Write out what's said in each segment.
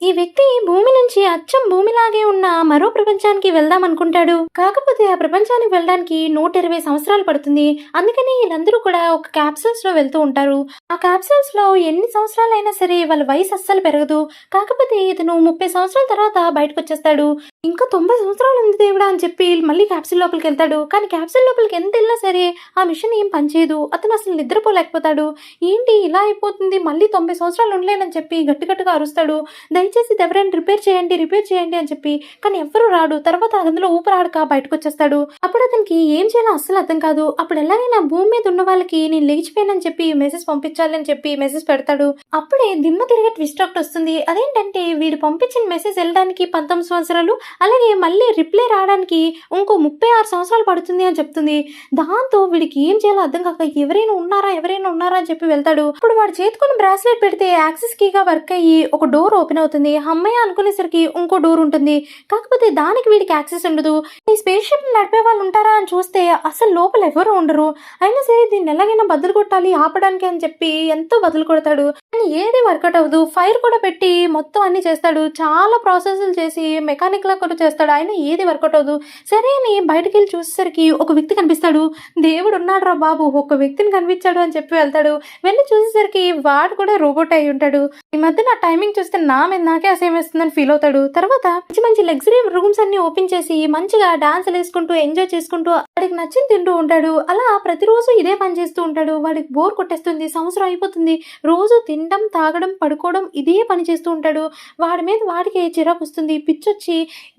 ఈ వ్యక్తి భూమి నుంచి అచ్చం భూమిలాగే ఉన్న మరో ప్రపంచానికి వెళ్దాం అనుకుంటాడు. కాకపోతే ఆ ప్రపంచానికి వెళ్ళడానికి 120 సంవత్సరాలు పడుతుంది. అందుకని వీళ్ళందరూ కూడా ఒక క్యాప్సూల్స్ లో వెళ్తూ ఉంటారు. ఆ క్యాప్సూల్స్ లో ఎన్ని సంవత్సరాలైనా సరే వాళ్ళ వయసు అస్సలు పెరగదు. కాకపోతే ఇతను 30 సంవత్సరాల తర్వాత బయటకు వచ్చేస్తాడు. ఇంకా 90 సంవత్సరాలు ఉంది దేవుడా అని చెప్పి మళ్ళీ క్యాప్సూల్ లోపలికి వెళ్తాడు. కానీ క్యాప్సూల్ లోపలికి ఎంత వెళ్ళినా సరే ఆ మిషన్ ఏం పనిచేయదు. అతను అసలు నిద్రపోలేకపోతాడు. ఏంటి ఇలా అయిపోతుంది, మళ్ళీ 90 సంవత్సరాలు ఉండలేనని చెప్పి గట్టిగా అరుస్తాడు. దయచేసి ఇది ఎవరైనా రిపేర్ చేయండి అని చెప్పి. కానీ ఎవ్వరూ రాడు. తర్వాత అందులో ఊపిరాడక బయటకు వచ్చేస్తాడు. అప్పుడు అతనికి ఏం చేయాలో అస్సలు అర్థం కాదు. అప్పుడు ఎలాగైనా భూమి మీద ఉన్న వాళ్ళకి నేను లేచిపోయానని చెప్పి మెసేజ్ పంపించాలి అని చెప్పి మెసేజ్ పెడతాడు. అప్పుడే దిమ్మ తిరిగే ట్విస్ట్ ఒకటి వస్తుంది. అదేంటంటే వీడు పంపించిన మెసేజ్ వెళ్ళడానికి 19 సంవత్సరాలు, అలాగే మళ్ళీ రిప్లై రావడానికి ఇంకో 36 సంవత్సరాలు పడుతుంది అని చెప్తుంది. దాంతో వీడికి ఏం చేయాలో అర్థం కాక ఎవరైనా ఉన్నారా అని చెప్పి వెళ్తాడు. ఇప్పుడు వాడు చేతుకున్న బ్రాస్లెట్ పెడితే యాక్సెస్ కీగా వర్క్ అయ్యి ఒక డోర్ ఓపెన్ అవుతుంది. అమ్మయ్య అనుకునేసరికి ఇంకో డోర్ ఉంటుంది. కాకపోతే దానికి వీడికి యాక్సెస్ ఉండదు. ఈ స్పేస్ షిప్ నడిపే వాళ్ళు ఉంటారా అని చూస్తే అసలు లోపల ఎవరు ఉండరు. అయినా సరే దీన్ని ఎలాగైనా బదులు కొట్టాలి ఆపడానికి అని చెప్పి ఎంతో బదులు కొడతాడు. కానీ ఏది వర్కౌట్ అవ్వదు. ఫైర్ కూడా పెట్టి మొత్తం అన్ని చేస్తాడు. చాలా ప్రాసెస్లు చేసి మెకానిక్ లా కూడా చేస్తాడు. అయినా ఏది వర్కౌట్ అవ్వదు. సరే అని బయటకు వెళ్ళి చూసేసరికి ఒక వ్యక్తి కనిపిస్తాడు. దేవుడు ఉన్నాడు రా బాబు, ఒక వ్యక్తిని కనిపించాడు అని చెప్పి వెళ్తాడు. వెళ్ళి చూసేసరికి వాడు కూడా రోబోట్ అయి ఉంటాడు. ఈ మధ్య నా టైమింగ్ చూస్తే నాకే అసేమ్ వేస్తుందని ఫీల్ అవుతాడు. తర్వాత మంచి లగ్జరీ రూమ్స్ అన్ని ఓపెన్ చేసి మంచిగా డాన్స్ వేసుకుంటూ ఎంజాయ్ చేసుకుంటూ వాడికి నచ్చింది తింటూ ఉంటాడు. అలా ప్రతిరోజు ఇదే పని చేస్తూ ఉంటాడు. వాడికి బోర్ కొట్టేస్తుంది. సంవత్సరం అయిపోతుంది. రోజు తినడం, తాగడం, పడుకోవడం ఇదే పని చేస్తూ ఉంటాడు. వాడి మీద వాడికి చిరాకు వస్తుంది. పిచ్చొచ్చి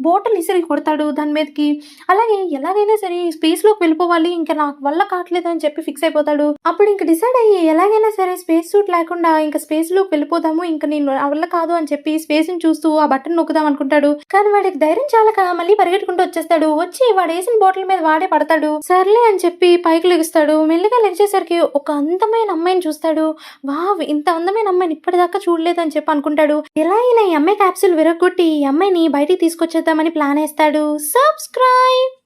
బోటల్ ఇసిరి కొడతాడు దాని మీదకి. అలాగే ఎలాగైనా సరే స్పేస్ లోకి వెళ్ళిపోవాలి, ఇంకా నాకు వల్ల కావట్లేదు అని చెప్పి ఫిక్స్ అయిపోతాడు. అప్పుడు ఇంకా డిసైడ్ అయ్యి ఎలాగైనా సరే స్పేస్ సూట్ లేకుండా ఇంకా స్పేస్ లోకి వెళ్ళిపోదాము, ఇంకా నేను వల్ల కాదు అని చెప్పి స్పేస్ ని చూస్తూ ఆ బటన్ నొక్కుదాం అనుకుంటాడు. కానీ వాడికి ధైర్యం చాలక మళ్ళీ పరిగెట్టుకుంటూ వచ్చేస్తాడు. వచ్చి వాడు వేసిన బాటిల్ మీద వాడే పడతాడు. సర్లే అని చెప్పి పైకి లెగుస్తాడు. మెల్లిగా లెగిచేసరికి ఒక అందమైన అమ్మాయిని చూస్తాడు. వావ్, ఇంత అందమైన అమ్మాయిని ఇప్పటిదాకా చూడలేదు అని చెప్పి అనుకుంటాడు. ఎలా అయినా ఈ అమ్మాయి క్యాప్సూల్ విరగొట్టి ఈ అమ్మాయిని బయటికి తీసుకొచ్చేద్దామని ప్లాన్ వేస్తాడు. సబ్స్క్రైబ్.